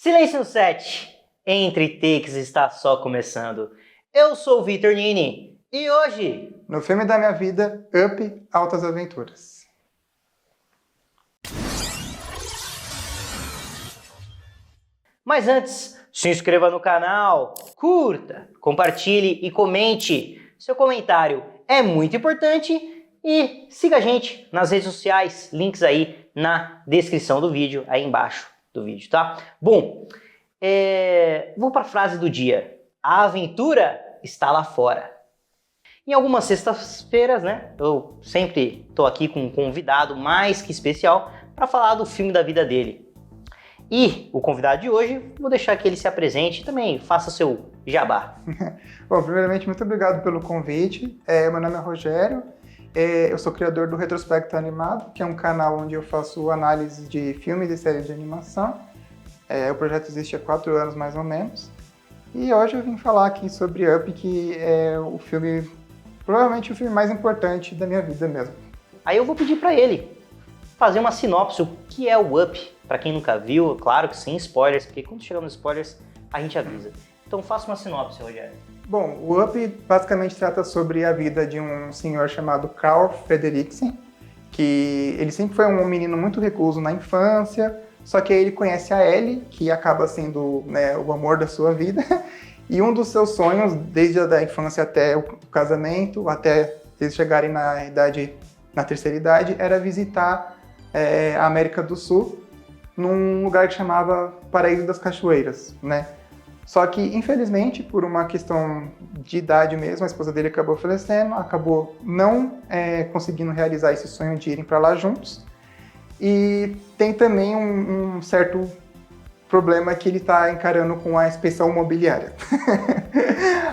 Silêncio no set! Entre takes está só começando. Eu sou o Vitor Nini e hoje... No filme da minha vida, Up, Altas Aventuras. Mas antes, se inscreva no canal, curta, compartilhe e comente. Seu comentário é muito importante e siga a gente nas redes sociais, links aí na descrição do vídeo, aí embaixo do vídeo, tá? Bom, vou para a frase do dia. A aventura está lá fora. Em algumas sextas-feiras, né, eu sempre tô aqui com um convidado mais que especial para falar do filme da vida dele. E o convidado de hoje, vou deixar que ele se apresente e também faça seu jabá. Bom, primeiramente, muito obrigado pelo convite. Meu nome é Rogério, eu sou criador do Retrospecto Animado, que é um canal onde eu faço análise de filmes e séries de animação. O projeto existe há 4 anos, mais ou menos. E hoje eu vim falar aqui sobre Up, que é o filme, provavelmente o filme mais importante da minha vida mesmo. Aí eu vou pedir para ele fazer uma sinopse, o que é o Up, para quem nunca viu, claro que sem spoilers, porque quando chegar nos spoilers a gente avisa. Então faça uma sinopse, Rogério. Bom, o Up basicamente trata sobre a vida de um senhor chamado Carl Frederiksen, que ele sempre foi um menino muito recluso na infância, só que aí ele conhece a Ellie, que acaba sendo, né, o amor da sua vida, e um dos seus sonhos, desde a infância até o casamento, até eles chegarem na terceira idade, era visitar a América do Sul, num lugar que chamava Paraíso das Cachoeiras, né? Só que, infelizmente, por uma questão de idade mesmo, a esposa dele acabou falecendo, acabou não conseguindo realizar esse sonho de irem para lá juntos. E tem também um certo problema que ele está encarando com a inspeção imobiliária.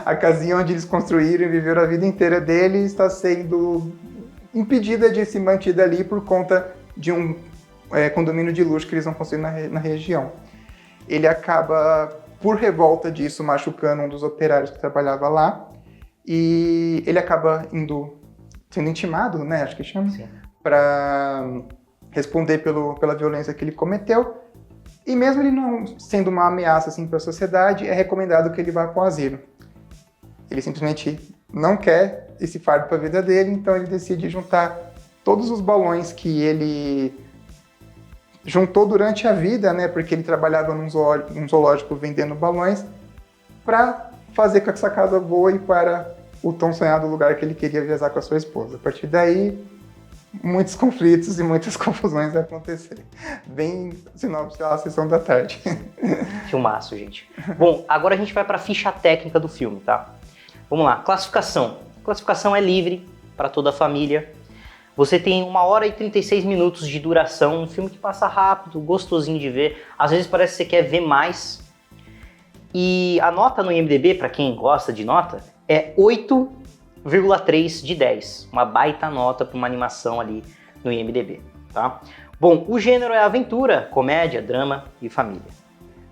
A casinha onde eles construíram e viveram a vida inteira dele está sendo impedida de se manter ali por conta de um condomínio de luxo que eles vão construir na região. Ele acaba, por revolta disso, machucando um dos operários que trabalhava lá, e ele acaba sendo intimado, né, acho que chama, para responder pela violência que ele cometeu. E mesmo ele não sendo uma ameaça assim, para a sociedade, é recomendado que ele vá para o asilo. Ele simplesmente não quer esse fardo para a vida dele, então ele decide juntar todos os balões que ele juntou durante a vida, né, porque ele trabalhava num zoológico vendendo balões, para fazer com que essa casa voe para o tão sonhado lugar que ele queria viajar com a sua esposa. A partir daí, muitos conflitos e muitas confusões vão acontecer. Bem sinopse da sessão da tarde. Filmaço, gente. Bom, agora a gente vai para a ficha técnica do filme, tá? Vamos lá, classificação. Classificação é livre para toda a família. Você tem 1 hora e 36 minutos de duração, um filme que passa rápido, gostosinho de ver. Às vezes parece que você quer ver mais. E a nota no IMDb, para quem gosta de nota, é 8,3 de 10. Uma baita nota para uma animação ali no IMDb, tá? Bom, o gênero é aventura, comédia, drama e família.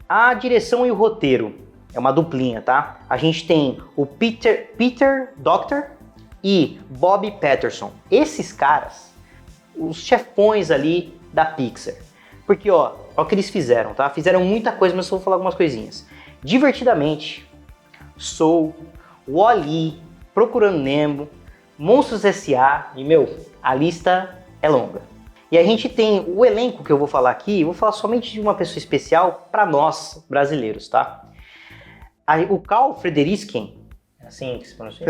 A direção e o roteiro é uma duplinha, tá? A gente tem o Peter Docter e Bob Patterson. Esses caras, os chefões ali da Pixar. Porque, ó o que eles fizeram, tá? Fizeram muita coisa, mas eu vou falar algumas coisinhas. Divertidamente, Soul, Wall-E, Procurando Nemo, Monstros S.A. e, a lista é longa. E a gente tem o elenco que eu vou falar aqui, eu vou falar somente de uma pessoa especial para nós, brasileiros, tá? O Carl Frederiksen, assim que se pronuncia?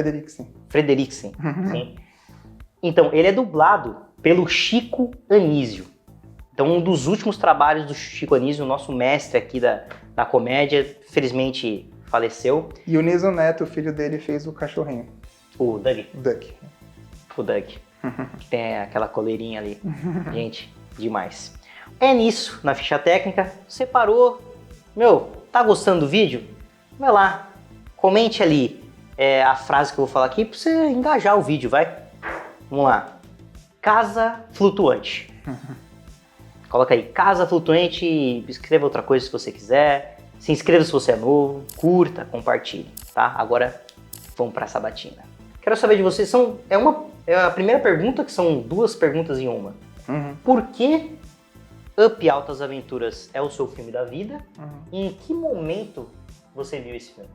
Frederiksen. Sim. Então, ele é dublado pelo Chico Anísio. Então, um dos últimos trabalhos do Chico Anísio, o nosso mestre aqui da comédia, felizmente faleceu. E o Niso Neto, o filho dele, fez o cachorrinho. O Doug. O Doug. Que tem aquela coleirinha ali. Gente, demais. É nisso, na ficha técnica. Você parou, tá gostando do vídeo? Vai lá, comente ali a frase que eu vou falar aqui para você engajar o vídeo, vai? Vamos lá. Casa flutuante. Coloca aí, casa flutuante, escreva outra coisa se você quiser. Se inscreva se você é novo, curta, compartilhe, tá? Agora, vamos para a sabatina. Quero saber de vocês, é a primeira pergunta, que são 2 perguntas em uma. Por que Up Altas Aventuras é o seu filme da vida? Uhum. E em que momento você viu esse filme?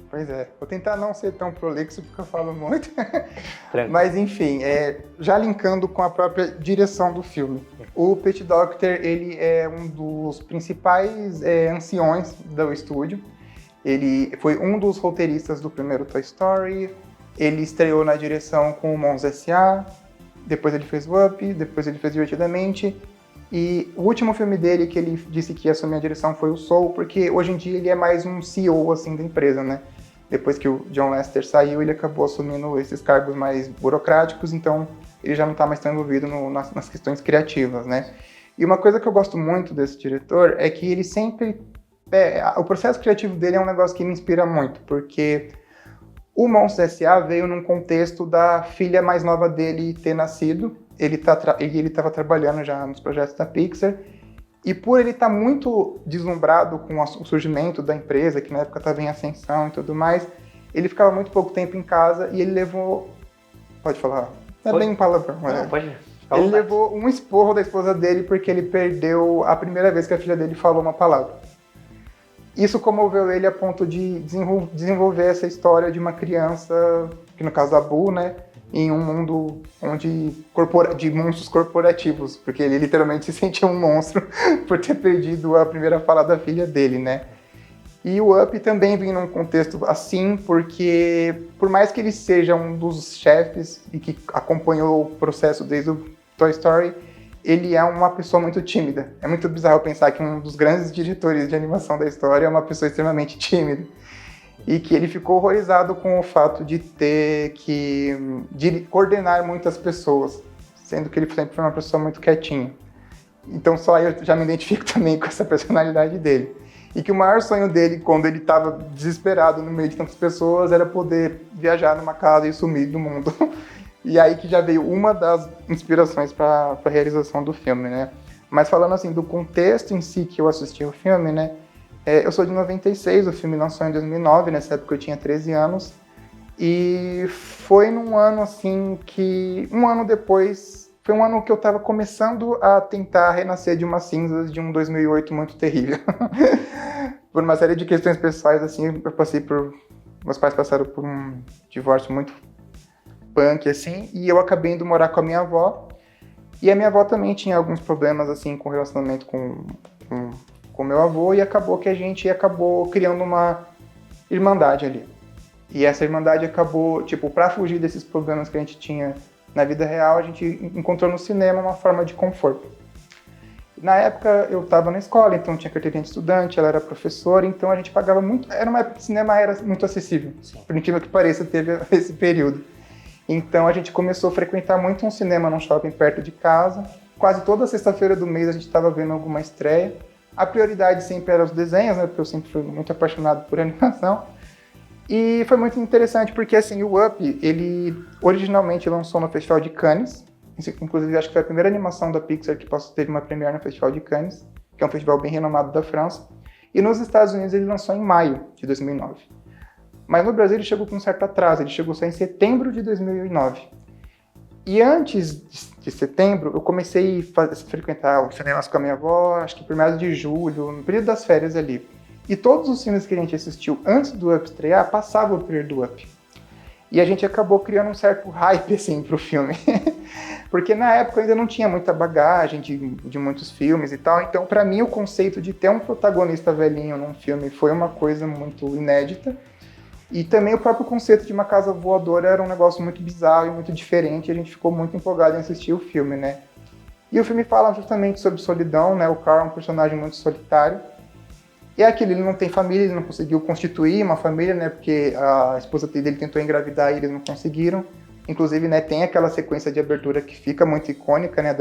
Pois é, vou tentar não ser tão prolixo porque eu falo muito. Tranquilo. Mas enfim, já linkando com a própria direção do filme. O Pete Docter, ele é um dos principais anciões do estúdio. Ele foi um dos roteiristas do primeiro Toy Story. Ele estreou na direção com o Monstros S.A., depois ele fez o Up, depois ele fez Divertidamente. E o último filme dele que ele disse que ia assumir a direção foi o Soul, porque hoje em dia ele é mais um CEO assim, da empresa, né? Depois que o John Lasseter saiu, ele acabou assumindo esses cargos mais burocráticos, então ele já não está mais tão envolvido nas questões criativas, né? E uma coisa que eu gosto muito desse diretor é que ele sempre... o processo criativo dele é um negócio que me inspira muito, porque o Monstros S.A. veio num contexto da filha mais nova dele ter nascido. Ele estava trabalhando já nos projetos da Pixar, e por ele estar muito deslumbrado com o surgimento da empresa, que na época estava em ascensão e tudo mais, ele ficava muito pouco tempo em casa e ele levou... Pode falar? Não é bem um palavrão. Não, pode. Ele levou um esporro da esposa dele porque ele perdeu a primeira vez que a filha dele falou uma palavra. Isso comoveu ele a ponto de desenvolver essa história de uma criança, que no caso a Boo, né, em um mundo de monstros corporativos, porque ele literalmente se sentia um monstro por ter perdido a primeira fala da filha dele, né? E o Up também vem num contexto assim, porque por mais que ele seja um dos chefes e que acompanhou o processo desde o Toy Story, ele é uma pessoa muito tímida. É muito bizarro pensar que um dos grandes diretores de animação da história é uma pessoa extremamente tímida. E que ele ficou horrorizado com o fato de ter que coordenar muitas pessoas, sendo que ele sempre foi uma pessoa muito quietinha. Então só eu já me identifico também com essa personalidade dele. E que o maior sonho dele, quando ele estava desesperado no meio de tantas pessoas, era poder viajar numa casa e sumir do mundo. E aí que já veio uma das inspirações para a realização do filme, né? Mas falando assim do contexto em si que eu assisti ao filme, né? Eu sou de 96, o filme lançou em 2009, nessa época eu tinha 13 anos. E foi num ano assim que... Um ano depois, foi um ano que eu estava começando a tentar renascer de umas cinzas de um 2008 muito terrível. Por uma série de questões pessoais, assim, eu passei por... Meus pais passaram por um divórcio muito punk, assim, e eu acabei indo morar com a minha avó. E a minha avó também tinha alguns problemas, assim, com relacionamento com meu avô, e acabou que a gente acabou criando uma irmandade ali. E essa irmandade acabou, tipo, pra fugir desses problemas que a gente tinha na vida real, a gente encontrou no cinema uma forma de conforto. Na época eu estava na escola, então tinha carteirinha de estudante, ela era professora, então a gente pagava muito... Era uma época que o cinema era muito acessível. Sim. Por incrível que pareça, teve esse período. Então a gente começou a frequentar muito um cinema num shopping perto de casa. Quase toda sexta-feira do mês a gente estava vendo alguma estreia. A prioridade sempre era os desenhos, né? Porque eu sempre fui muito apaixonado por animação. E foi muito interessante porque, assim, o Up, ele originalmente lançou no Festival de Cannes. Inclusive, acho que foi a primeira animação da Pixar que teve uma premiere no Festival de Cannes, que é um festival bem renomado da França. E nos Estados Unidos ele lançou em maio de 2009. Mas no Brasil ele chegou com um certo atraso, ele chegou só em setembro de 2009. E antes de setembro, eu comecei a frequentar os cinemas com a minha avó, acho que por meados de julho, no período das férias ali. E todos os filmes que a gente assistiu antes do Up estrear, passavam o período do Up. E a gente acabou criando um certo hype, assim, pro filme. Porque na época eu ainda não tinha muita bagagem de muitos filmes e tal. Então, pra mim, o conceito de ter um protagonista velhinho num filme foi uma coisa muito inédita. E também o próprio conceito de uma casa voadora era um negócio muito bizarro e muito diferente. E a gente ficou muito empolgado em assistir o filme, né? E o filme fala justamente sobre solidão, né? O Carl é um personagem muito solitário. E é aquilo, ele não tem família, ele não conseguiu constituir uma família, né? Porque a esposa dele tentou engravidar e eles não conseguiram. Inclusive, né, tem aquela sequência de abertura que fica muito icônica, né?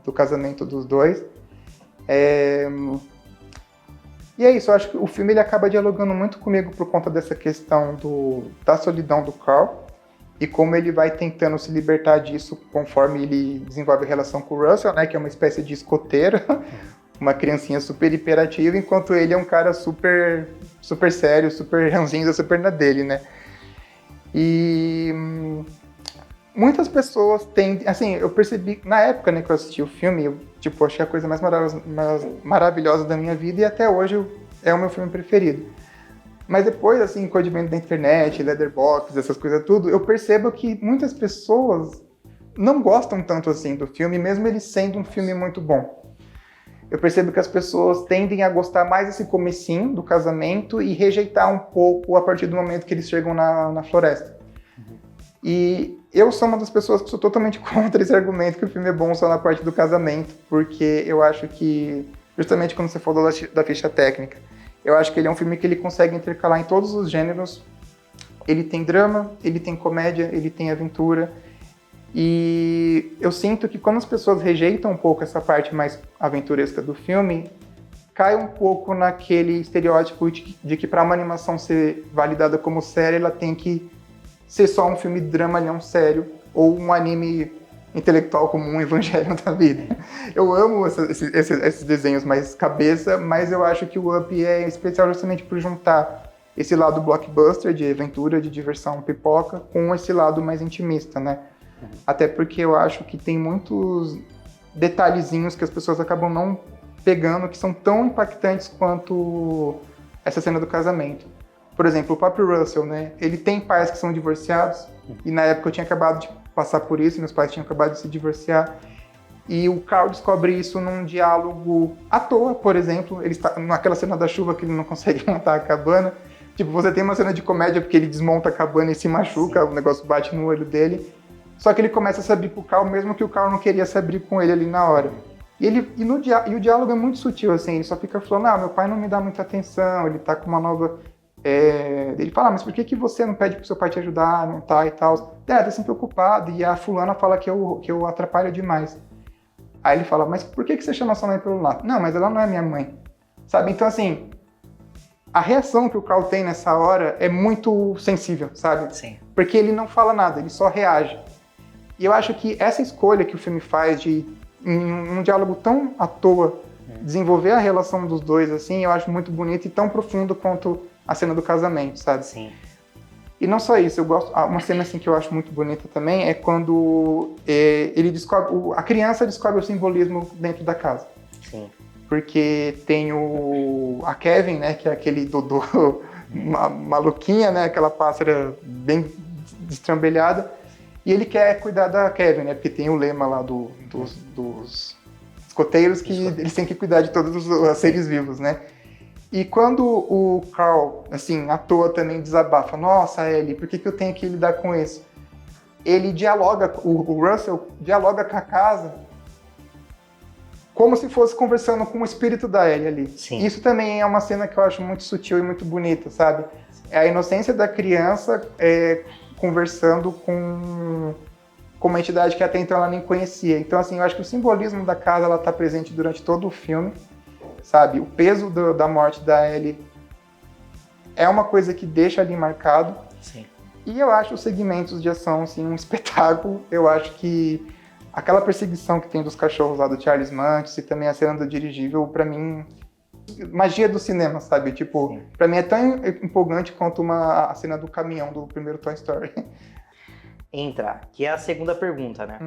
Do casamento dos dois. E é isso, eu acho que o filme ele acaba dialogando muito comigo por conta dessa questão da solidão do Carl e como ele vai tentando se libertar disso conforme ele desenvolve a relação com o Russell, né? Que é uma espécie de escoteiro. Uma criancinha super hiperativa, enquanto ele é um cara super, super sério, super ranzinza, super na dele, né? E muitas pessoas tendem... Assim, eu percebi, na época, né, que eu assisti o filme, eu, tipo, achei a coisa mais maravilhosa da minha vida e até hoje é o meu filme preferido. Mas depois, assim, com o advento da internet, Letterboxd, essas coisas tudo, eu percebo que muitas pessoas não gostam tanto assim do filme, mesmo ele sendo um filme muito bom. Eu percebo que as pessoas tendem a gostar mais desse comecinho do casamento e rejeitar um pouco a partir do momento que eles chegam na floresta. E eu sou uma das pessoas que sou totalmente contra esse argumento que o filme é bom só na parte do casamento, porque eu acho que, justamente quando você falou da ficha técnica, eu acho que ele é um filme que ele consegue intercalar em todos os gêneros. Ele tem drama, ele tem comédia, ele tem aventura. E eu sinto que quando as pessoas rejeitam um pouco essa parte mais aventuresca do filme, cai um pouco naquele estereótipo de que para uma animação ser validada como série, ela tem que ser só um filme dramalhão sério, ou um anime intelectual como um Evangelho da vida. Eu amo esses desenhos mais cabeça, mas eu acho que o Up é especial justamente por juntar esse lado blockbuster, de aventura, de diversão, pipoca, com esse lado mais intimista, né? Até porque eu acho que tem muitos detalhezinhos que as pessoas acabam não pegando, que são tão impactantes quanto essa cena do casamento. Por exemplo, o próprio Russell, né? Ele tem pais que são divorciados, e na época eu tinha acabado de passar por isso, meus pais tinham acabado de se divorciar, e o Carl descobre isso num diálogo à toa, por exemplo, ele está naquela cena da chuva que ele não consegue montar a cabana. Tipo, você tem uma cena de comédia porque ele desmonta a cabana e se machuca, Sim. O negócio bate no olho dele, só que ele começa a se abrir pro Carl, mesmo que o Carl não queria se abrir com ele ali na hora. E o diálogo é muito sutil, assim, ele só fica falando, meu pai não me dá muita atenção, ele tá com uma nova... Ele fala, mas por que você não pede pro seu pai te ajudar, não tá e tal? Tá sempre ocupado, e a fulana fala que eu atrapalho demais. Aí ele fala, mas por que você chama sua mãe pelo lado? Não, mas ela não é minha mãe, sabe? Então, assim, a reação que o Carl tem nessa hora é muito sensível, sabe? Sim. Porque ele não fala nada, ele só reage. E eu acho que essa escolha que o filme faz de, em um diálogo tão à toa, desenvolver a relação dos dois, assim, eu acho muito bonito e tão profundo quanto a cena do casamento, sabe? Sim. E não só isso, eu gosto... Uma cena assim que eu acho muito bonita também é quando ele descobre... A criança descobre o simbolismo dentro da casa. Sim. Porque tem a Kevin, né, que é aquele Dodô maluquinha, né, aquela pássara bem destrambelhada, e ele quer cuidar da Kevin, né, porque tem o lema lá dos escoteiros que eles têm que cuidar de todos os seres vivos, né? E quando o Carl, assim, à toa também desabafa, nossa, Ellie, por que eu tenho que lidar com isso? Ele dialoga, o Russell dialoga com a casa como se fosse conversando com o espírito da Ellie ali. Sim. Isso também é uma cena que eu acho muito sutil e muito bonita, sabe? É a inocência da criança conversando com uma entidade que até então ela nem conhecia. Então, assim, eu acho que o simbolismo da casa, ela tá presente durante todo o filme, sabe? O peso da morte da Ellie é uma coisa que deixa ali marcado. Sim. E eu acho os segmentos de ação, assim, um espetáculo. Eu acho que aquela perseguição que tem dos cachorros lá do Charles Manson e também a cena do dirigível, pra mim, magia do cinema, sabe? Tipo, Sim. Pra mim é tão empolgante quanto a cena do caminhão do primeiro Toy Story. Entra, que é a segunda pergunta, né?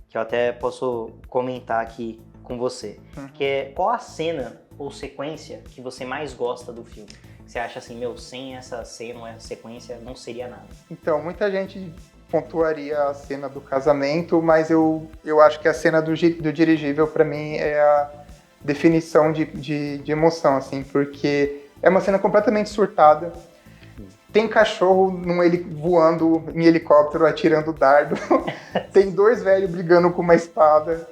Que eu até posso comentar aqui com você. Que é, qual a cena ou sequência que você mais gosta do filme? Você acha assim, sem essa cena ou essa sequência não seria nada? Então, muita gente pontuaria a cena do casamento, mas eu acho que a cena do dirigível, pra mim, é a definição de emoção, assim, porque é uma cena completamente surtada. Tem cachorro voando em helicóptero, atirando dardo. Tem dois velhos brigando com uma espada.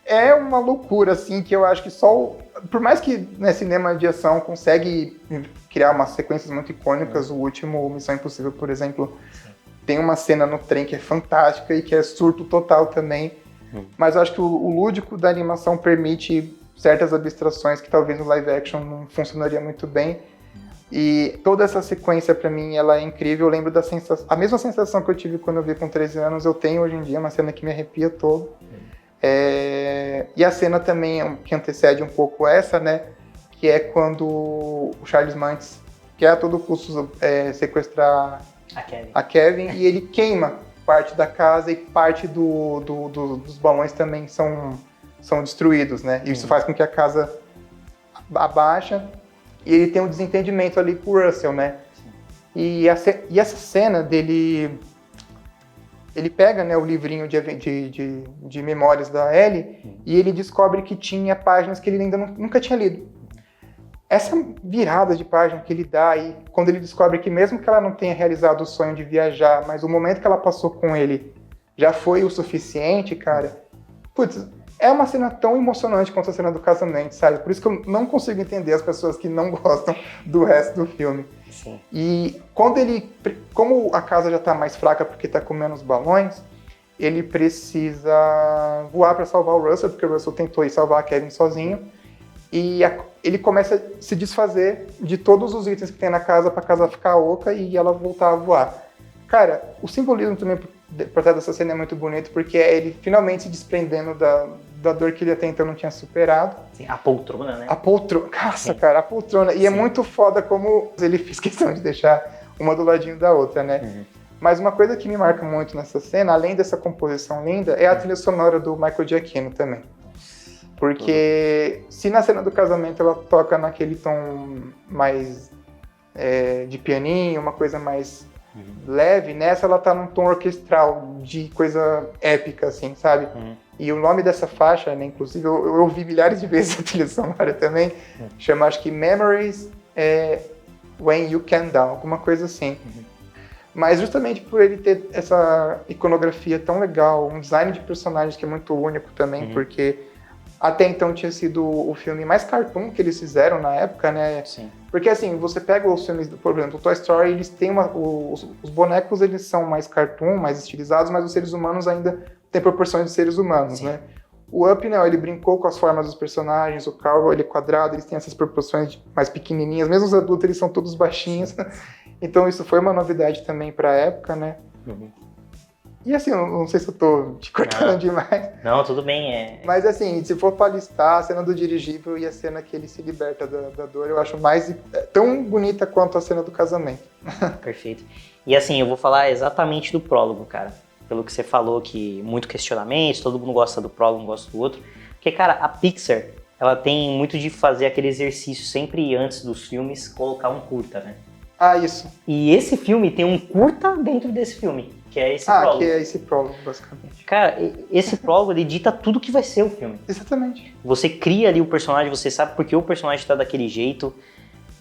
É uma loucura, assim, que eu acho que só... Por mais que cinema de ação consegue criar umas sequências muito icônicas, o último Missão Impossível, por exemplo, tem uma cena no trem que é fantástica e que é surto total também. Mas eu acho que o lúdico da animação permite certas abstrações que talvez no live action não funcionaria muito bem. E toda essa sequência, pra mim, ela é incrível. Eu lembro a mesma sensação que eu tive quando eu vi com 13 anos, eu tenho hoje em dia, uma cena que me arrepia todo. E a cena também que antecede um pouco essa, né, que é quando o Charles Manson quer a todo custo sequestrar a Kevin e ele queima parte da casa e parte dos balões também são destruídos, né? E isso faz com que a casa abaixa e ele tem um desentendimento ali com o Russell, né? E essa cena dele... Ele pega, né, o livrinho de memórias da Ellie e ele descobre que tinha páginas que ele ainda nunca tinha lido. Essa virada de página que ele dá aí, quando ele descobre que mesmo que ela não tenha realizado o sonho de viajar, mas o momento que ela passou com ele já foi o suficiente, cara. Putz, é uma cena tão emocionante quanto a cena do casamento, sabe? Por isso que eu não consigo entender as pessoas que não gostam do resto do filme. Sim. E como a casa já tá mais fraca porque tá com menos balões, ele precisa voar para salvar o Russell, porque o Russell tentou ir salvar a Kevin sozinho. E ele começa a se desfazer de todos os itens que tem na casa para a casa ficar oca e ela voltar a voar. Cara, o simbolismo também por trás dessa cena é muito bonito, porque é ele finalmente se desprendendo da dor que ele até então não tinha superado. Sim, a poltrona, né? A poltrona, nossa, cara, a poltrona. E é muito foda como ele fez questão de deixar uma do ladinho da outra, né? Uhum. Mas uma coisa que me marca muito nessa cena, além dessa composição linda, é a trilha sonora do Michael Giacchino também. Porque se na cena do casamento ela toca naquele tom mais de pianinho, uma coisa mais leve, nessa ela tá num tom orquestral, de coisa épica, assim, sabe? E o nome dessa faixa, né, inclusive, eu ouvi milhares de vezes a trilha sonora também, chama, acho que Memories When You Can Down, alguma coisa assim. Mas justamente por ele ter essa iconografia tão legal, um design de personagens que é muito único também, porque até então tinha sido o filme mais cartoon que eles fizeram na época, né? Sim. Porque assim, você pega os filmes, por exemplo, o Toy Story, eles têm os bonecos, eles são mais cartoon, mais estilizados, mas os seres humanos ainda têm proporções de seres humanos, né? O Up, não, ele brincou com as formas dos personagens, o Carl, ele é quadrado, eles têm essas proporções mais pequenininhas, mesmo os adultos, eles são todos baixinhos. Então isso foi uma novidade também pra época, né? E assim, eu não sei se eu tô te cortando demais. Não, tudo bem. Mas assim, se for pra listar, a cena do dirigível e a cena que ele se liberta da dor, eu acho mais tão bonita quanto a cena do casamento. Perfeito. E assim, eu vou falar exatamente do prólogo, cara. Pelo que você falou, que muito questionamento, todo mundo gosta do prólogo, não gosta do outro. Porque, cara, a Pixar, ela tem muito de fazer aquele exercício sempre antes dos filmes, colocar um curta, né? Ah, isso. E esse filme tem um curta dentro desse filme, que é esse prólogo. Que é esse prólogo, basicamente. Cara, esse prólogo, ele dita tudo que vai ser o filme. Exatamente. Você cria ali o personagem, você sabe porque o personagem tá daquele jeito.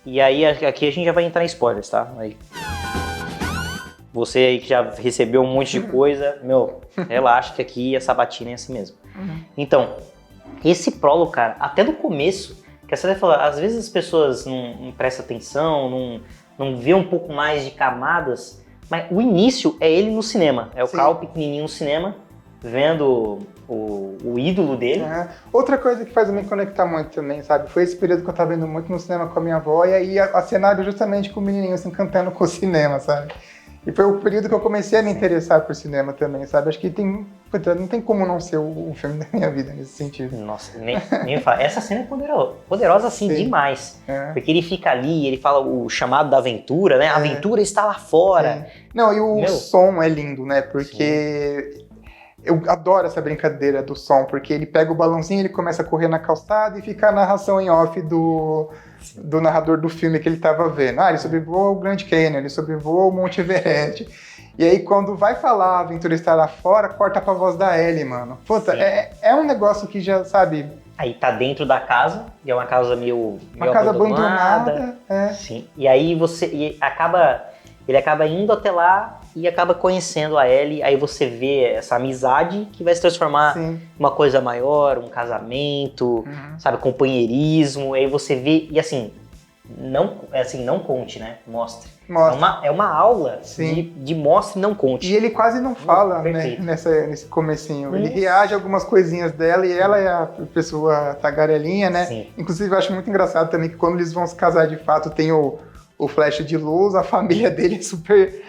E aí, aqui a gente já vai entrar em spoilers, tá? Aí. Você aí que já recebeu um monte de coisa, relaxa que aqui a sabatina é assim mesmo. Então, esse prólogo, cara, até no começo, que você vai falar, às vezes as pessoas não prestam atenção, não vê um pouco mais de camadas, mas o início é ele no cinema, é o Carl pequenininho no cinema, vendo o ídolo dele. Outra coisa que faz eu me conectar muito também, sabe, foi esse período que eu tava vendo muito no cinema com a minha avó, e aí a cenário justamente com o menininho assim, cantando com o cinema, sabe. E foi o período que eu comecei a me interessar por cinema também, sabe? Acho que não tem como não ser o filme da minha vida nesse sentido. Nossa, nem fala. Essa cena é poderosa assim, demais. Porque ele fica ali, ele fala o chamado da aventura, né? A aventura está lá fora. Não, e o som é lindo, né? Porque eu adoro essa brincadeira do som, porque ele pega o balãozinho, ele começa a correr na calçada e fica a narração em off do narrador do filme que ele estava vendo. Ele sobrevoa o Grand Canyon, ele sobrevoa o Monte Everest. E aí, quando vai falar a aventura está lá fora, corta pra voz da Ellie, mano. Puta, é um negócio que já, sabe... Aí tá dentro da casa, e é uma casa meio casa abandonada. Sim. E aí ele acaba indo até lá e acaba conhecendo a Ellie, aí você vê essa amizade que vai se transformar em uma coisa maior, um casamento, sabe, companheirismo, aí você vê, e assim, não conte, né, mostre. É uma aula de mostre e não conte. E ele quase não fala, né, nesse comecinho. Ele reage a algumas coisinhas dela e ela é a pessoa tagarelinha, né? Sim. Inclusive, eu acho muito engraçado também que quando eles vão se casar de fato, tem o flash de luz, a família dele é super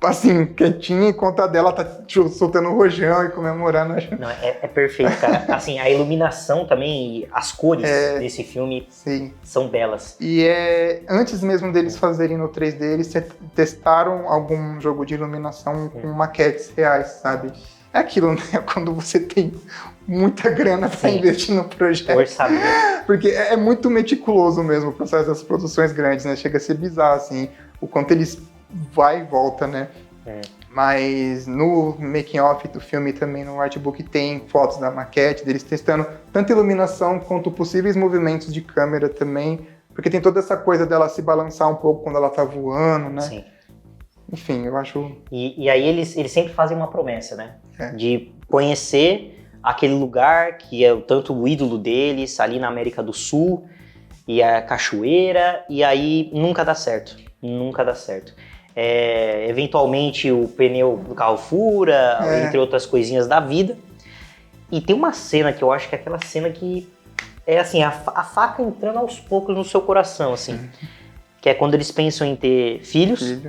assim, quietinha, enquanto a dela tá soltando rojão e comemorando. Não, é perfeito, cara. Assim, a iluminação também, e as cores desse filme Sim. são belas. E antes mesmo deles fazerem no 3D, eles testaram algum jogo de iluminação com maquetes reais, sabe? É aquilo, né? Quando você tem muita grana para investir no projeto. Orçamento. Porque é muito meticuloso mesmo o processo das produções grandes, né? Chega a ser bizarro, assim, o quanto eles vai e volta, né? Mas no making-off do filme também, no artbook, tem fotos da maquete, deles testando tanto iluminação quanto possíveis movimentos de câmera também, porque tem toda essa coisa dela se balançar um pouco quando ela tá voando, né? Sim. Enfim, eu acho... E aí eles sempre fazem uma promessa, né? De conhecer aquele lugar que é tanto o ídolo deles, ali na América do Sul, e a cachoeira, e aí nunca dá certo. Nunca dá certo. Eventualmente o pneu do carro fura, entre outras coisinhas da vida. E tem uma cena que eu acho que é aquela cena que é assim, a faca entrando aos poucos no seu coração, assim. Que é quando eles pensam em ter filhos.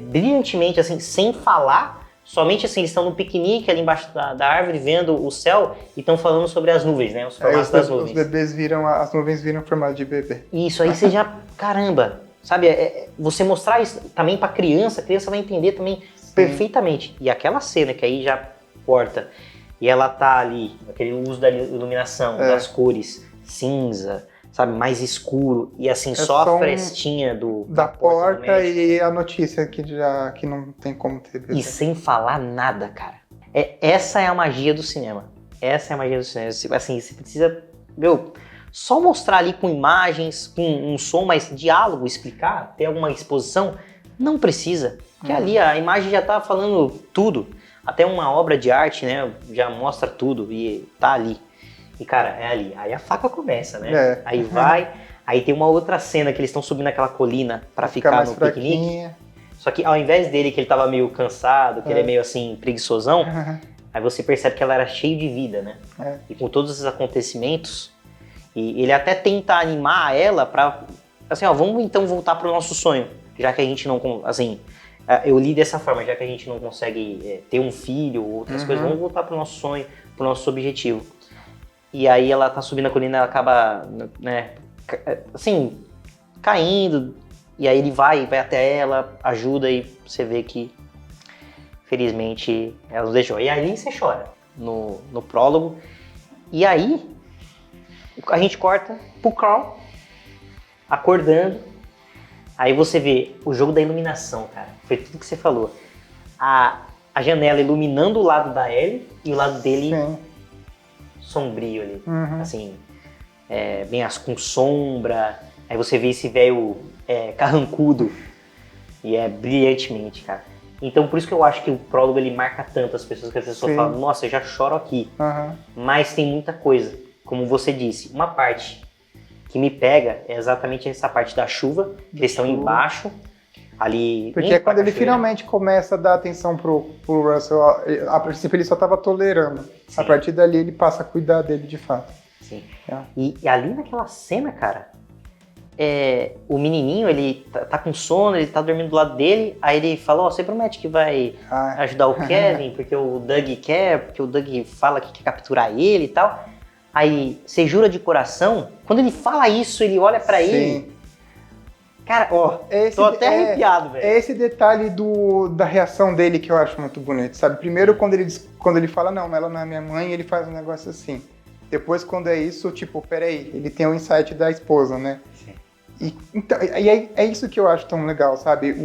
Brilhantemente, assim, sem falar, somente assim, eles estão no piquenique ali embaixo da árvore, vendo o céu e estão falando sobre as nuvens, né? Os formatos das nuvens. Os bebês as nuvens viram formato de bebê. Isso, aí você já, caramba, sabe? Você mostrar isso também pra criança, a criança vai entender também perfeitamente. E aquela cena que aí já corta, e ela tá ali, aquele uso da iluminação, das cores, cinza, sabe, mais escuro, e assim, só a frestinha da porta e a notícia que não tem como ter bebê. E sem falar nada, cara. Essa é a magia do cinema. Essa é a magia do cinema. Assim, você precisa, só mostrar ali com imagens, com um som, mas diálogo, explicar, ter alguma exposição, não precisa. Porque ali a imagem já tá falando tudo. Até uma obra de arte, né, já mostra tudo e tá ali. E, cara, é ali. Aí a faca começa, né? Aí vai. Aí tem uma outra cena que eles estão subindo aquela colina pra ficar no piquenique. Só que ao invés dele, que ele tava meio cansado, que ele é meio assim, preguiçosão, aí você percebe que ela era cheia de vida, né? E com todos esses acontecimentos, e ele até tenta animar ela pra, assim, ó, vamos então voltar pro nosso sonho. Já que a gente não, assim, eu li dessa forma, já que a gente não consegue ter um filho ou outras coisas, vamos voltar pro nosso sonho, pro nosso objetivo. E aí ela tá subindo a colina, ela acaba, né, assim, caindo. E aí ele vai até ela, ajuda e você vê que, felizmente, ela nos deixou. E aí você chora no prólogo. E aí a gente corta pro Carl acordando. Aí você vê o jogo da iluminação, cara. Foi tudo que você falou. A janela iluminando o lado da Ellie e o lado dele... sombrio ali, assim, bem com sombra, aí você vê esse velho carrancudo, e brilhantemente, cara. Então por isso que eu acho que o prólogo ele marca tanto as pessoas, que as pessoas falam, nossa, eu já choro aqui, mas tem muita coisa, como você disse, uma parte que me pega é exatamente essa parte da chuva, que eles estão embaixo, ali... Porque é quando ele finalmente começa a dar atenção pro Russell, a princípio ele só estava tolerando. Sim. A partir dali ele passa a cuidar dele de fato. Sim. E ali naquela cena, cara, o menininho, ele tá com sono, ele tá dormindo do lado dele, aí ele fala, você promete que vai ajudar o Kevin, porque o Doug quer, porque o Doug fala que quer capturar ele e tal. Aí você jura de coração, quando ele fala isso, ele olha pra ele... Cara, tô até arrepiado, velho. É esse detalhe da reação dele que eu acho muito bonito, sabe? Primeiro, quando ele fala, não, ela não é minha mãe, ele faz um negócio assim. Depois, quando é isso, tipo, peraí, ele tem o insight da esposa, né? Sim. E é isso que eu acho tão legal, sabe?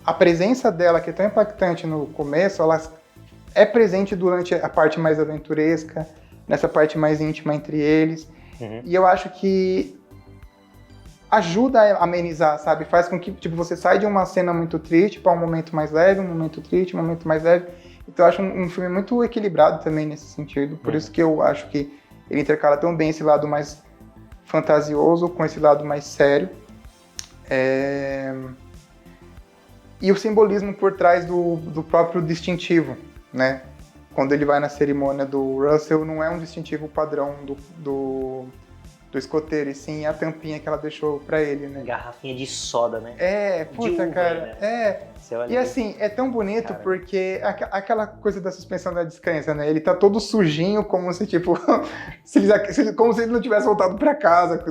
A presença dela, que é tão impactante no começo, ela é presente durante a parte mais aventuresca, nessa parte mais íntima entre eles. E eu acho que ajuda a amenizar, sabe? Faz com que tipo, você saia de uma cena muito triste para um momento mais leve, um momento triste, um momento mais leve. Então eu acho um filme muito equilibrado também nesse sentido. Por isso que eu acho que ele intercala tão bem esse lado mais fantasioso com esse lado mais sério. E o simbolismo por trás do próprio distintivo, né? Quando ele vai na cerimônia do Russell, não é um distintivo padrão do escoteiro, e sim a tampinha que ela deixou pra ele, né? Garrafinha de soda, né? Puta, uva, cara. né? E assim, é tão bonito Cara. porque aquela coisa da suspensão da descrença, né? Ele tá todo sujinho, como se, tipo, como se ele não tivesse voltado pra casa,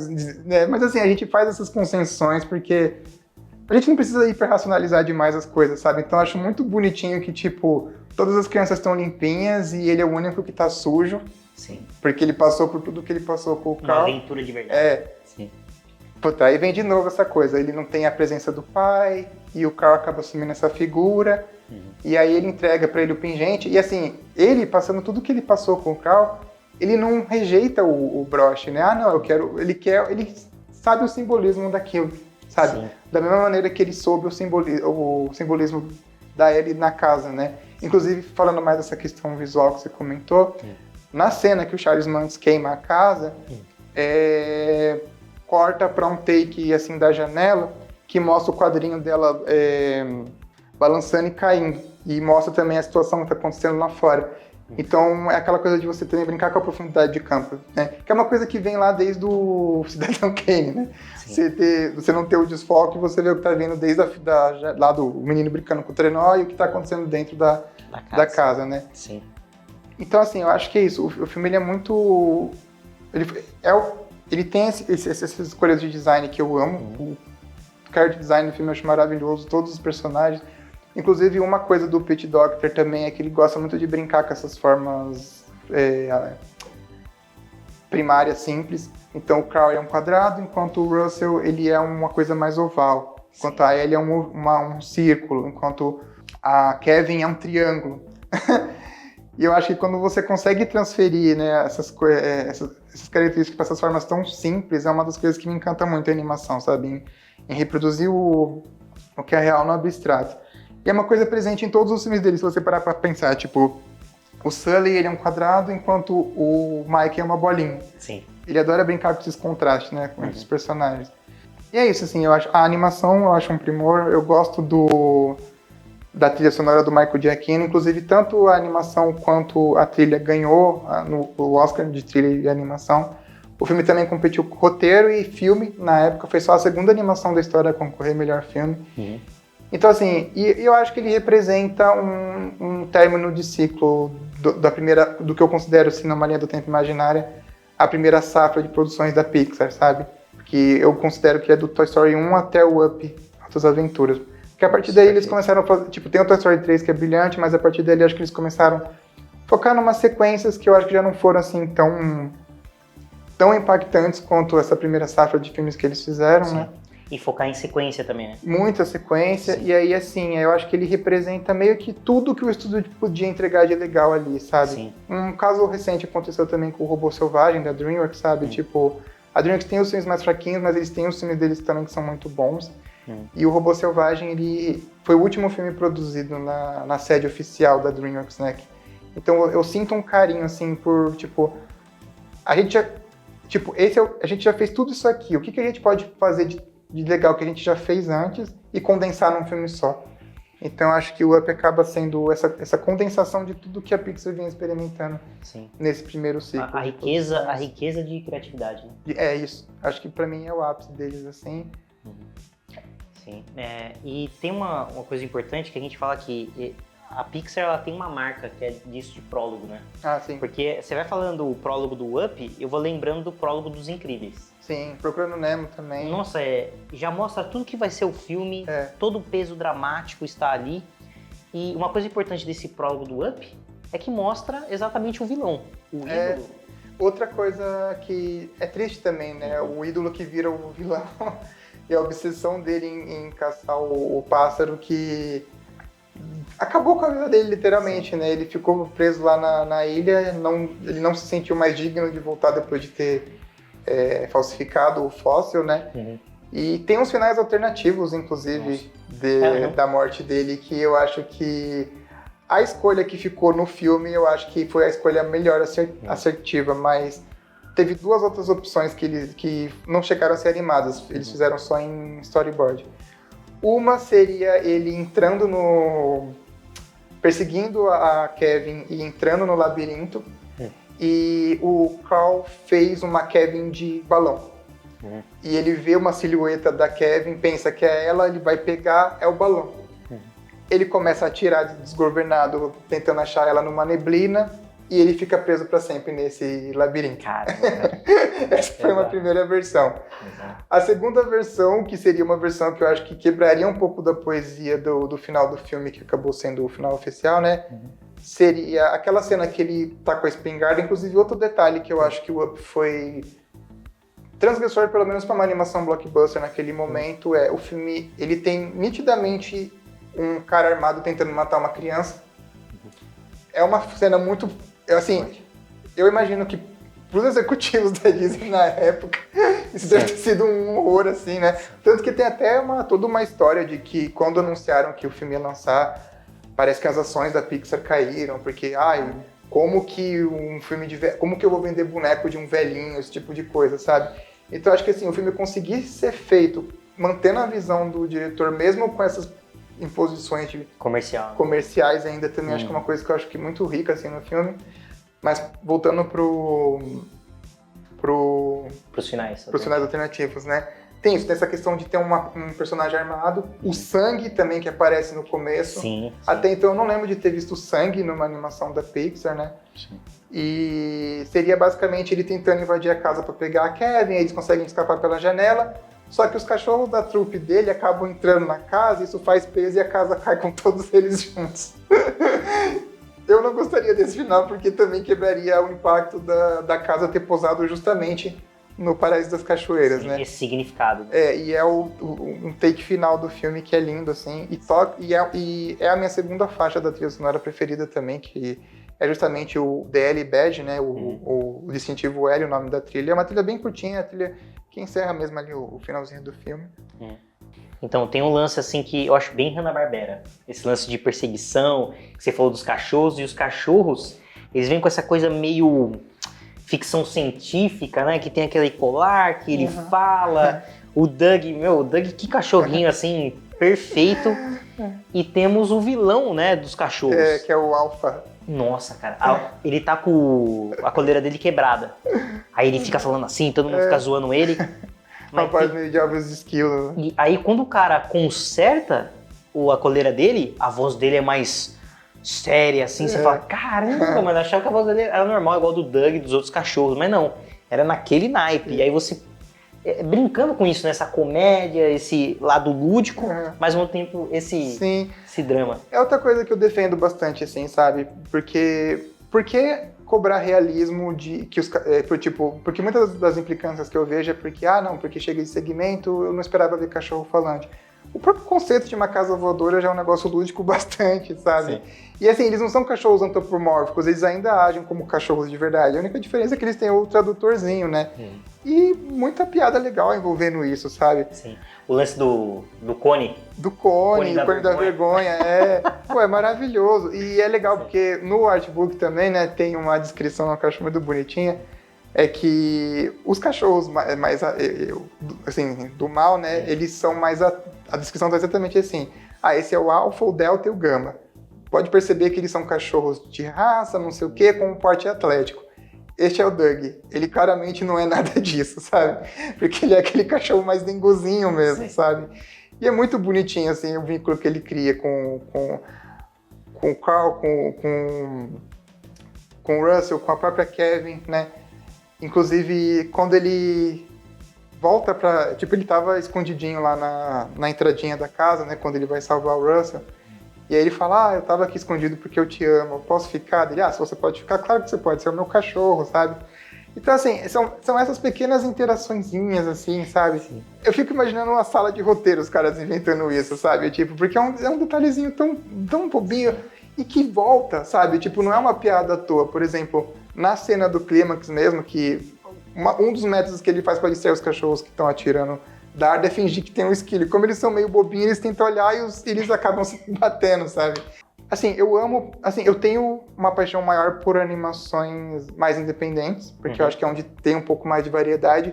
né? Mas assim, a gente faz essas concessões porque a gente não precisa hiperracionalizar demais as coisas, sabe? Então eu acho muito bonitinho que, tipo, todas as crianças estão limpinhas e ele é o único que tá sujo. Sim. Porque ele passou por tudo que ele passou com o Carl. Uma aventura de verdade. Sim. Puta, aí vem de novo essa coisa, ele não tem a presença do pai, e o Carl acaba assumindo essa figura, e aí ele entrega pra ele o pingente, e assim, ele passando tudo que ele passou com o Carl, ele não rejeita o broche, né? Ah, não, eu quero, ele sabe o simbolismo daquilo, sabe? Sim. Da mesma maneira que ele soube o simbolismo da Ellie na casa, né? Inclusive, falando mais dessa questão visual que você comentou, na cena que o Charles Manson queima a casa, corta para um take assim da janela que mostra o quadrinho dela balançando e caindo, e mostra também a situação que está acontecendo lá fora. Então é aquela coisa de você também brincar com a profundidade de campo, né? Que é uma coisa que vem lá desde o Cidadão Kane, né? Você não ter o desfoque, você vê o que está vindo desde lá do menino brincando com o trenó e o que está acontecendo dentro da casa, né? Sim. Então assim, eu acho que é isso. O filme ele é muito... Ele tem essas escolhas de design que eu amo. O character design do filme eu acho maravilhoso, todos os personagens. Inclusive, uma coisa do Pete Docter também é que ele gosta muito de brincar com essas formas primárias simples. Então, o Carl é um quadrado, enquanto o Russell ele é uma coisa mais oval. Enquanto a Ellie é um círculo, enquanto a Kevin é um triângulo. E eu acho que quando você consegue transferir, né, essas características para essas formas tão simples, é uma das coisas que me encanta muito a animação, sabe? Em reproduzir o que é real no abstrato. E é uma coisa presente em todos os filmes dele, se você parar para pensar. Tipo, o Sully ele é um quadrado, enquanto o Mike é uma bolinha. Sim. Ele adora brincar com esses contrastes, né, com esses personagens. E é isso, assim, eu acho a animação eu acho um primor. Eu gosto da trilha sonora do Michael Giacchino, inclusive tanto a animação quanto a trilha ganhou o Oscar de trilha e animação. O filme também competiu com roteiro e filme, na época foi só a segunda animação da história a concorrer melhor filme. Então assim, eu acho que ele representa um término de ciclo do que eu considero assim, numa linha do tempo imaginária, a primeira safra de produções da Pixar, sabe? Que eu considero que é do Toy Story 1 até o Up, Altas Aventuras. Porque a partir daí eles começaram a fazer... Tipo, tem o Toy Story 3 que é brilhante, mas a partir daí acho que eles começaram a focar em umas sequências que eu acho que já não foram assim tão impactantes quanto essa primeira safra de filmes que eles fizeram, Sim. né? E focar em sequência também, né? Muita sequência. Sim. E aí, assim, eu acho que ele representa meio que tudo que o estúdio podia entregar de legal ali, sabe? Sim. Um caso recente aconteceu também com o Robô Selvagem, da DreamWorks, sabe? Tipo, a DreamWorks tem os filmes mais fraquinhos, mas eles têm os filmes deles também que são muito bons. E o Robô Selvagem, ele foi o último filme produzido na sede oficial da DreamWorks, né? Então eu sinto um carinho, assim, por, tipo... A gente já fez tudo isso aqui. O que a gente pode fazer de legal que a gente já fez antes e condensar num filme só? Então acho que o Up acaba sendo essa condensação de tudo que a Pixar vinha experimentando nesse primeiro ciclo. A riqueza de criatividade, né? É isso. Acho que pra mim é o ápice deles, assim. Sim. E tem uma coisa importante que a gente fala que a Pixar ela tem uma marca que é disso de prólogo, né? Ah, sim. Porque você vai falando o prólogo do Up, eu vou lembrando do prólogo dos Incríveis. Sim, Procurando Nemo também. Nossa, já mostra tudo que vai ser o filme, todo o peso dramático está ali. E uma coisa importante desse prólogo do Up é que mostra exatamente o vilão, o ídolo. Outra coisa que é triste também, né? O ídolo que vira o vilão e a obsessão dele em caçar o pássaro que acabou com a vida dele, literalmente, né? Ele ficou preso lá na ilha, ele não se sentiu mais digno de voltar depois de ter falsificado o fóssil, né? E tem uns finais alternativos, inclusive, da morte dele, que eu acho que a escolha que ficou no filme, eu acho que foi a escolha melhor assertiva, mas teve duas outras opções que não chegaram a ser animadas, eles fizeram só em storyboard. Uma seria ele perseguindo a Kevin e entrando no labirinto. e o Carl fez uma Kevin de balão. E ele vê uma silhueta da Kevin, pensa que é ela, ele vai pegar, é o balão. Ele começa a atirar desgovernado, tentando achar ela numa neblina, e ele fica preso para sempre nesse labirinto. Caramba. Essa foi uma primeira versão. Exato. A segunda versão, que seria uma versão que eu acho que quebraria um pouco da poesia do final do filme, que acabou sendo o final oficial, né? Seria aquela cena que ele tá com a espingarda. Inclusive, outro detalhe que eu acho que o Up foi transgressor, pelo menos para uma animação blockbuster naquele momento, é o filme, ele tem nitidamente um cara armado tentando matar uma criança. É uma cena muito... Assim, eu imagino que pros executivos da Disney na época, isso deve ter sido um horror, assim, né? Tanto que tem até toda uma história de que quando anunciaram que o filme ia lançar, parece que as ações da Pixar caíram, porque, como que um filme como que eu vou vender boneco de um velhinho, esse tipo de coisa, sabe? Então acho que assim, o filme conseguir ser mantendo a visão do diretor, mesmo com essas imposições comerciais ainda, também acho que é uma coisa que eu acho que é muito rica assim no filme. Mas voltando pros finais alternativos, né? Tem isso, tem essa questão de ter um personagem armado, o sangue também que aparece no começo. Sim. Até então eu não lembro de ter visto sangue numa animação da Pixar, né? Sim. E seria basicamente ele tentando invadir a casa para pegar a Kevin, eles conseguem escapar pela janela, só que os cachorros da trupe dele acabam entrando na casa, isso faz peso e a casa cai com todos eles juntos. Eu não gostaria desse final porque também quebraria o impacto da casa ter pousado justamente no Paraíso das Cachoeiras, né? Esse significado. E é um take final do filme que é lindo, assim, e é a minha segunda faixa da trilha sonora preferida também, que é justamente o DL Badge, né? O distintivo L, o nome da trilha. É uma trilha bem curtinha, a trilha que encerra mesmo ali o finalzinho do filme. Então, tem um lance assim que eu acho bem Hanna-Barbera. Esse lance de perseguição, que você falou dos cachorros, e os cachorros, eles vêm com essa coisa meio ficção científica, né? Que tem aquele colar, que ele fala. O Doug, que cachorrinho assim, perfeito. E temos o vilão, né, dos cachorros. Que é o Alpha. Nossa, cara, ele tá com a coleira dele quebrada. Aí ele fica falando assim, todo mundo fica zoando ele. Rapaz meio de Alves Esquilo. E aí quando o cara conserta a coleira dele, a voz dele é mais séria, assim, você fala, caramba, mano, eu achava que a voz dele era normal, igual do Doug e dos outros cachorros, mas não, era naquele naipe. E aí você, brincando com isso, nessa comédia, esse lado lúdico, mas ao mesmo tempo esse drama. É outra coisa que eu defendo bastante, assim, sabe? Porque cobrar realismo porque muitas das implicâncias que eu vejo é porque chega esse segmento, eu não esperava ver cachorro falante. O próprio conceito de uma casa voadora já é um negócio lúdico bastante, sabe? Sim. E assim, eles não são cachorros antropomórficos, eles ainda agem como cachorros de verdade. A única diferença é que eles têm o tradutorzinho, né? E muita piada legal envolvendo isso, sabe? Sim. O lance do cone. Do cone da vergonha. É maravilhoso. E é legal porque no artbook também, né, tem uma descrição que eu acho muito bonitinha. É que os cachorros mais assim, do mal, né, eles são mais... A descrição está exatamente assim. Esse é o alfa, o delta e o gama. Pode perceber que eles são cachorros de raça, não sei o quê, com um porte atlético. Este é o Doug. Ele claramente não é nada disso, sabe? Porque ele é aquele cachorro mais dengozinho mesmo, sabe? E é muito bonitinho, assim, o vínculo que ele cria com o Carl, com o Russell, com a própria Kevin, né? Inclusive, quando ele volta pra... ele tava escondidinho lá na entradinha da casa, né? Quando ele vai salvar o Russell. E aí ele fala, eu tava aqui escondido porque eu te amo, eu posso ficar? Ele, se você pode ficar, claro que você pode, você é o meu cachorro, sabe? Então, assim, são essas pequenas interaçõezinhas, assim, sabe? Sim. Eu fico imaginando uma sala de roteiro, os caras inventando isso, sabe? Porque é um detalhezinho tão bobinho e que volta, sabe? Não é uma piada à toa. Por exemplo, na cena do clímax mesmo, que um dos métodos que ele faz para distrair os cachorros que estão atirando da arma é fingir que tem um esquilo. Como eles são meio bobinhos, eles tentam olhar e eles acabam se batendo, sabe? Assim, eu tenho uma paixão maior por animações mais independentes, porque eu acho que é onde tem um pouco mais de variedade,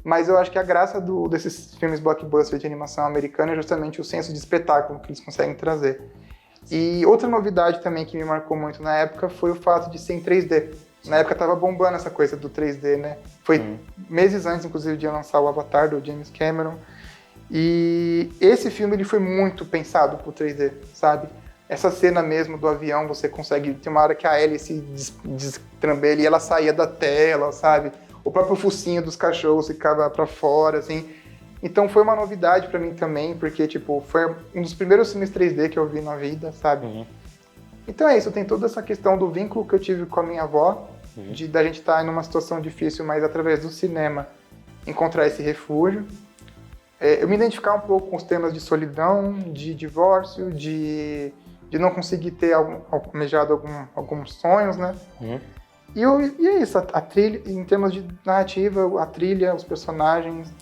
mas eu acho que a graça desses filmes blockbuster de animação americana é justamente o senso de espetáculo que eles conseguem trazer. E outra novidade também que me marcou muito na época foi o fato de ser em 3D. Na época tava bombando essa coisa do 3D, né? Foi meses antes, inclusive, de lançar o Avatar, do James Cameron. E esse filme, ele foi muito pensado pro 3D, sabe? Essa cena mesmo do avião, você consegue... Tem uma hora que a Ellie se destrambelha e ela saía da tela, sabe? O próprio focinho dos cachorros ficava pra fora, assim. Então foi uma novidade pra mim também, porque, tipo, foi um dos primeiros filmes 3D que eu vi na vida, sabe? Então é isso, tem toda essa questão do vínculo que eu tive com a minha avó, da gente estar em uma situação difícil, mas através do cinema encontrar esse refúgio. Eu me identificar um pouco com os temas de solidão, de divórcio, de não conseguir ter almejado alguns sonhos, né? E é isso, a trilha, em termos de narrativa, a trilha, os personagens.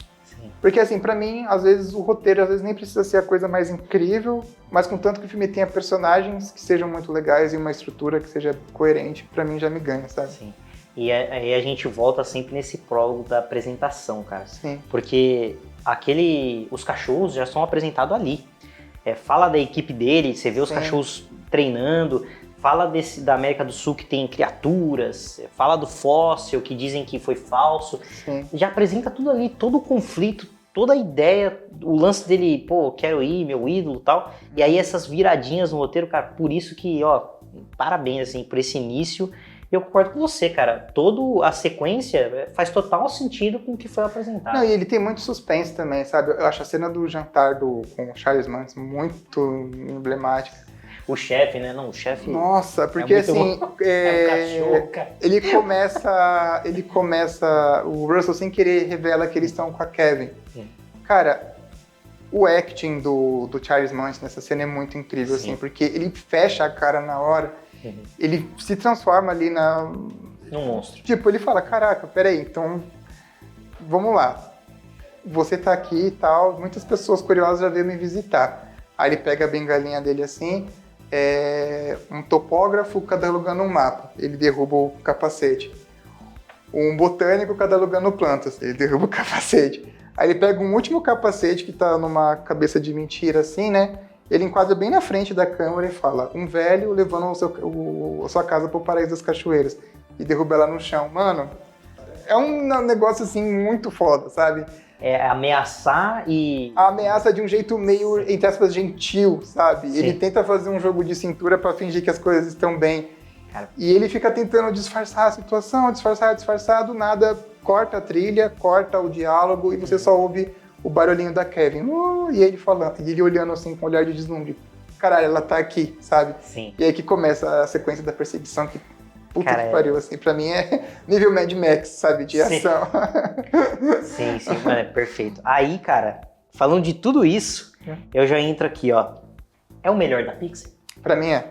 Porque, assim, pra mim, às vezes, o roteiro nem precisa ser a coisa mais incrível, mas contanto que o filme tenha personagens que sejam muito legais e uma estrutura que seja coerente, pra mim já me ganha, sabe? Sim. E aí a gente volta sempre nesse prólogo da apresentação, cara. Sim. Porque os cachorros já são apresentados ali. Fala da equipe dele, você vê os cachorros treinando, fala da América do Sul que tem criaturas, fala do fóssil que dizem que foi falso. Sim. Já apresenta tudo ali, todo o conflito, toda a ideia, o lance dele, pô, quero ir, meu ídolo e tal. E aí essas viradinhas no roteiro, cara, por isso que, ó, parabéns, assim, por esse início. Eu concordo com você, cara. Toda a sequência faz total sentido com o que foi apresentado. Não, e ele tem muito suspense também, sabe? Eu acho a cena do jantar com o Charles Manson muito emblemática. O chefe, né? Não, o chefe... Nossa, porque assim... É um cachorro, cara. Ele começa... O Russell, sem querer, revela que eles estão com a Kevin. Cara, o acting do Charles Manson nessa cena é muito incrível, assim, porque ele fecha a cara na hora, ele se transforma ali num monstro. Tipo, ele fala, caraca, peraí, então, vamos lá. Você tá aqui e tal, muitas pessoas curiosas já veio me visitar. Aí ele pega a bengalinha dele assim, um topógrafo catalogando um mapa, ele derruba o capacete. Um botânico catalogando plantas, ele derruba o capacete. Aí ele pega um último capacete que tá numa cabeça de mentira assim, né? Ele enquadra bem na frente da câmera e fala, um velho levando a sua casa pro Paraíso das Cachoeiras. E derruba ela no chão. Mano, é um negócio assim muito foda, sabe? É ameaçar e... A ameaça de um jeito meio, entre aspas, gentil, sabe? Sim. Ele tenta fazer um jogo de cintura pra fingir que as coisas estão bem. Cara. E ele fica tentando disfarçar a situação, disfarçar, do nada corta a trilha, corta o diálogo e você só ouve o barulhinho da Kevin. E ele falando, e ele olhando assim com um olhar de deslumbre. Caralho, ela tá aqui, sabe? Sim. E aí que começa a sequência da perseguição que... Puta cara, que pariu, assim, pra mim é nível Mad Max, sabe, de ação. Sim, mano, é perfeito. Aí, cara, falando de tudo isso, eu já entro aqui, ó. É o melhor da Pixar? Pra mim é.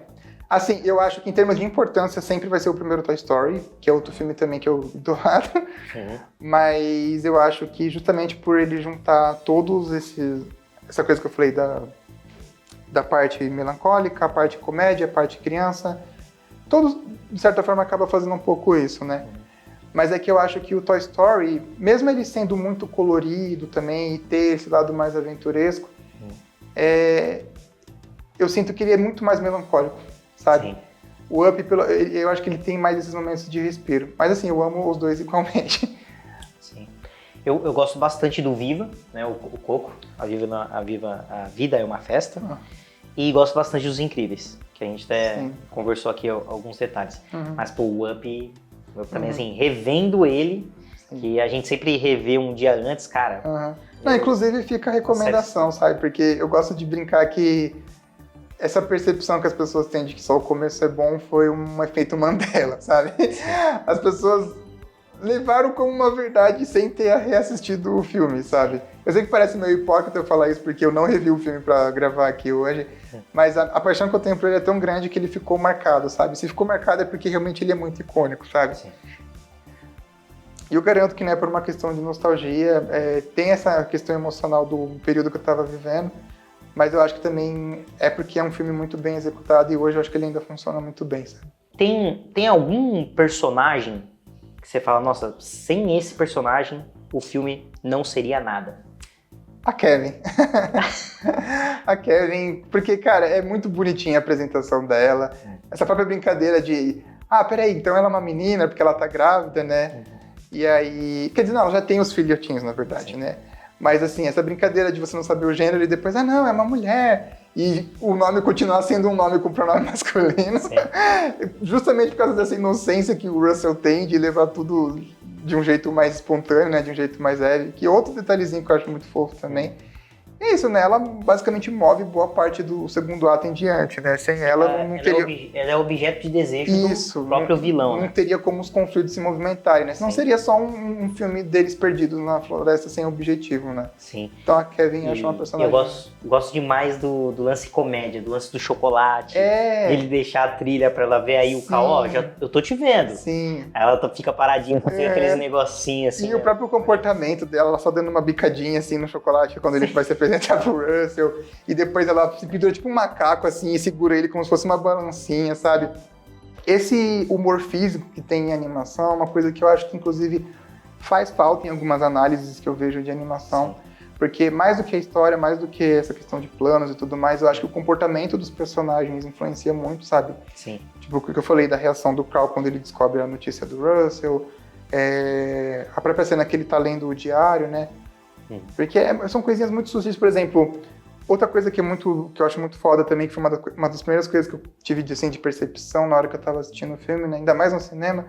Assim, eu acho que em termos de importância sempre vai ser o primeiro Toy Story, que é outro filme também que eu idolado. Mas eu acho que justamente por ele juntar todos essa coisa que eu falei da parte melancólica, a parte comédia, a parte criança, todos, de certa forma, acaba fazendo um pouco isso, né? Mas é que eu acho que o Toy Story, mesmo ele sendo muito colorido também e ter esse lado mais aventuresco, eu sinto que ele é muito mais melancólico, sabe? Sim. O Up, eu acho que ele tem mais esses momentos de respiro. Mas assim, eu amo os dois igualmente. Sim. Eu gosto bastante do Viva, né? O Coco, a Vida é uma Festa. E gosto bastante dos Incríveis, que a gente até conversou aqui alguns detalhes. Mas, pô, o Up, eu também, assim, revendo ele, que a gente sempre revê um dia antes, cara. Não, inclusive fica a recomendação, sabe? Porque eu gosto de brincar que essa percepção que as pessoas têm de que só o começo é bom foi um efeito Mandela, sabe? As pessoas levaram como uma verdade sem ter reassistido o filme, sabe? Eu sei que parece meio hipócrita eu falar isso porque eu não revi o filme pra gravar aqui hoje, mas a paixão que eu tenho por ele é tão grande que ele ficou marcado, sabe? Se ficou marcado é porque realmente ele é muito icônico, sabe? Sim. E eu garanto que não é por uma questão de nostalgia, tem essa questão emocional do período que eu tava vivendo, mas eu acho que também é porque é um filme muito bem executado e hoje eu acho que ele ainda funciona muito bem, sabe? Tem algum personagem que você fala, nossa, sem esse personagem o filme não seria nada? A Kevin. A Kevin, porque, cara, é muito bonitinha a apresentação dela. Essa própria brincadeira de Ah, peraí, então ela é uma menina porque ela tá grávida, né? E aí... Quer dizer, não, ela já tem os filhotinhos, na verdade, né? Mas, assim, essa brincadeira de você não saber o gênero e depois, ah, não, é uma mulher. E o nome continuar sendo um nome com pronome masculino. Justamente por causa dessa inocência que o Russell tem de levar tudo de um jeito mais espontâneo, né? De um jeito mais leve. Que outro detalhezinho que eu acho muito fofo também. É isso, né? Ela basicamente move boa parte do segundo ato em diante, né? Sem ela, não teria... Ela é objeto de desejo do próprio vilão, não né? teria como os conflitos se movimentarem, né? Senão seria só um filme deles perdidos na floresta sem objetivo, né? Sim. Então a Kevin eu acho uma personagem... Eu gosto demais do lance comédia, do lance do chocolate. Ele deixar a trilha pra ela ver aí o Cal, ó, eu tô te vendo. Sim. Aí ela fica paradinha, fazendo aqueles negocinhos assim. E o próprio comportamento dela, ela só dando uma bicadinha assim no chocolate quando ele vai se apresentar pro Russell, e depois ela se pendura tipo um macaco assim e segura ele como se fosse uma balancinha, sabe? Esse humor físico que tem em animação é uma coisa que eu acho que inclusive faz falta em algumas análises que eu vejo de animação, porque mais do que a história, mais do que essa questão de planos e tudo mais, eu acho que o comportamento dos personagens influencia muito, sabe? Sim. Tipo, o que eu falei da reação do Carl quando ele descobre a notícia do Russell, a própria cena que ele tá lendo o diário, né? Porque são coisinhas muito sutis, por exemplo, outra coisa que eu acho muito foda também, que foi uma das primeiras coisas que eu tive de percepção na hora que eu tava assistindo o filme, né, ainda mais no cinema,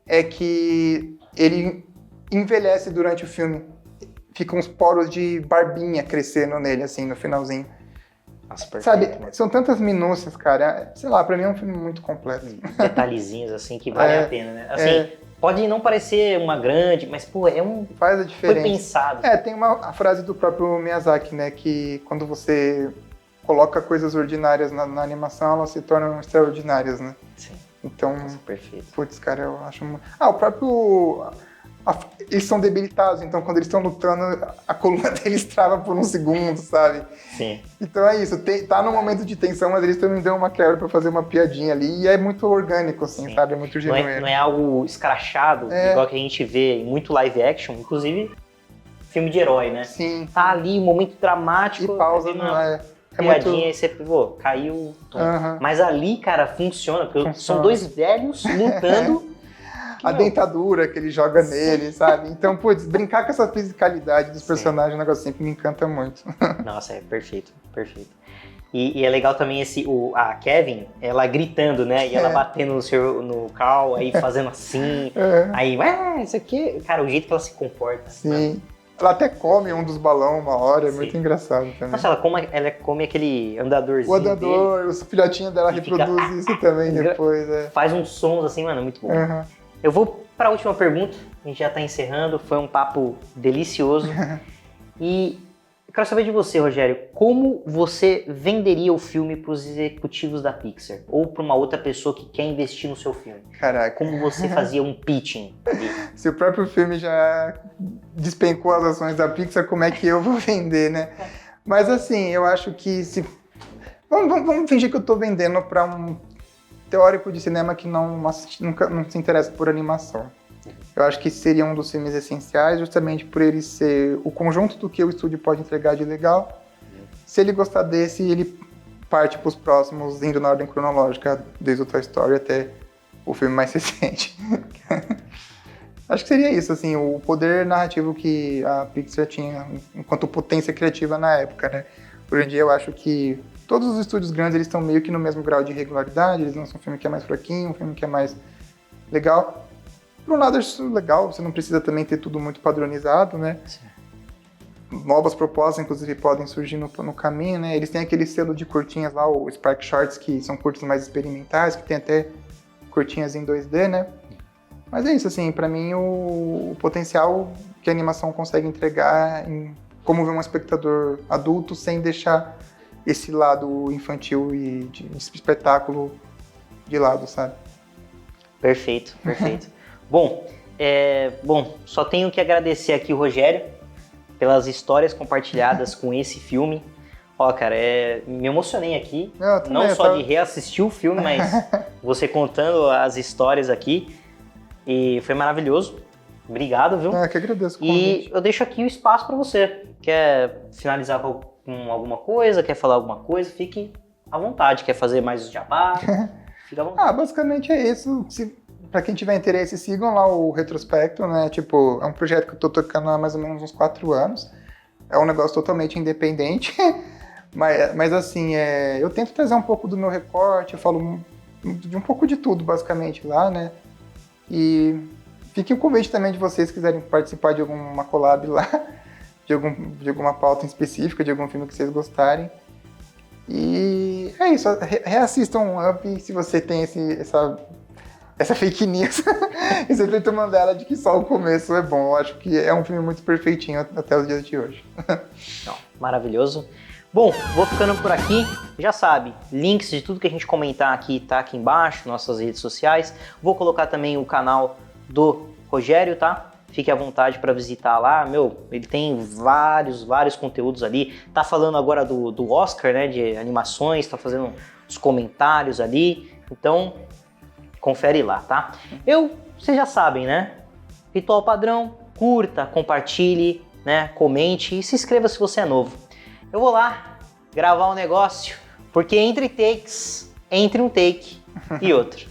é que ele envelhece durante o filme. Ficam uns poros de barbinha crescendo nele, assim, no finalzinho. Nossa, perfeito, sabe, né? são tantas minúcias, cara, sei lá, pra mim é um filme muito completo. Detalhezinhos, assim, que vale a pena, né? Assim, pode não parecer uma grande, mas, pô, faz a diferença. Foi pensado. Tem a frase do próprio Miyazaki, né, que quando você coloca coisas ordinárias na animação, elas se tornam extraordinárias, né? Sim. Então, perfeito. Putz, cara, eu acho... o próprio... Eles são debilitados, então quando eles estão lutando, a coluna deles trava por um segundo, sabe? Sim. Então é isso, tá num momento de tensão, mas eles também dão uma quebra pra fazer uma piadinha ali, e é muito orgânico, assim, sabe? É muito genuíno. Não é algo escrachado, igual que a gente vê em muito live action, inclusive filme de herói, né? Sim. Tá ali, um momento dramático. E pausa, não é? Piadinha, muito... e você, caiu. Mas ali, cara, funciona, porque são dois velhos lutando. A dentadura que ele joga nele, sabe? Então, putz, brincar com essa fisicalidade dos personagens é um negócio que sempre me encanta muito. Nossa, é perfeito. E é legal também a Kevin, ela gritando, né? E ela batendo no Carl, aí fazendo assim. Aí, isso aqui... Cara, o jeito que ela se comporta. Sim. Mano. Ela até come um dos balões uma hora, é muito engraçado também. Nossa, ela come aquele andadorzinho. O andador, os filhotinhos dela reproduzem isso também depois. Faz uns sons assim, mano, muito bom. Eu vou para a última pergunta, a gente já está encerrando, foi um papo delicioso. E eu quero saber de você, Rogério, como você venderia o filme para os executivos da Pixar? Ou para uma outra pessoa que quer investir no seu filme? Caraca. Como você fazia um pitching ali? Se o próprio filme já despencou as ações da Pixar, como é que eu vou vender, né? Mas assim, eu acho que se... Vamos fingir que eu estou vendendo para um teórico de cinema que nunca se interessa por animação. Eu acho que seria um dos filmes essenciais, justamente por ele ser o conjunto do que o estúdio pode entregar de legal. Se ele gostar desse, ele parte para os próximos, indo na ordem cronológica, desde o Toy Story até o filme mais recente. Acho que seria isso, assim, o poder narrativo que a Pixar tinha enquanto potência criativa na época, né? Hoje em dia eu acho que todos os estúdios grandes, eles estão meio que no mesmo grau de irregularidade, eles lançam um filme que é mais fraquinho, um filme que é mais legal. Por um lado, eu acho legal, você não precisa também ter tudo muito padronizado, né? Sim. Novas propostas, inclusive, podem surgir no caminho, né? Eles têm aquele selo de curtinhas lá, o Spark Shorts, que são curtas mais experimentais, que tem até curtinhas em 2D, né? Mas é isso, assim, pra mim, o potencial que a animação consegue entregar em como ver um espectador adulto sem deixar esse lado infantil e de espetáculo de lado, sabe? Perfeito. Bom, só tenho que agradecer aqui o Rogério pelas histórias compartilhadas com esse filme. Ó, cara, me emocionei aqui, não só de reassistir o filme, mas você contando as histórias aqui, e foi maravilhoso. Obrigado, viu? Que agradeço o convite. E eu deixo aqui o espaço para você. Quer finalizar com alguma coisa? Quer falar alguma coisa? Fique à vontade. Quer fazer mais o jabá? Fica à vontade. Basicamente é isso. Pra quem tiver interesse, sigam lá o Retrospecto, né? Tipo, é um projeto que eu tô tocando há mais ou menos uns 4 anos. É um negócio totalmente independente. Mas assim, eu tento trazer um pouco do meu recorte, eu falo de um pouco de tudo, basicamente, lá, né? E fique o convite também de vocês que quiserem participar de alguma collab lá, de alguma pauta em específica, de algum filme que vocês gostarem. E é isso, reassistam Up se você tem essa fake news e você tenta mandar ela de que só o começo é bom. Eu acho que é um filme muito perfeitinho até os dias de hoje. Não, maravilhoso. Bom, vou ficando por aqui. Já sabe, links de tudo que a gente comentar aqui tá aqui embaixo, nossas redes sociais. Vou colocar também o canal do Rogério, tá? Fique à vontade para visitar lá. Ele tem vários conteúdos ali. Tá falando agora do Oscar, né, de animações, tá fazendo os comentários ali. Então, confere lá, tá? Vocês já sabem, né? Ritual padrão, curta, compartilhe, né? Comente e se inscreva se você é novo. Eu vou lá gravar um negócio, porque entre um take e outro,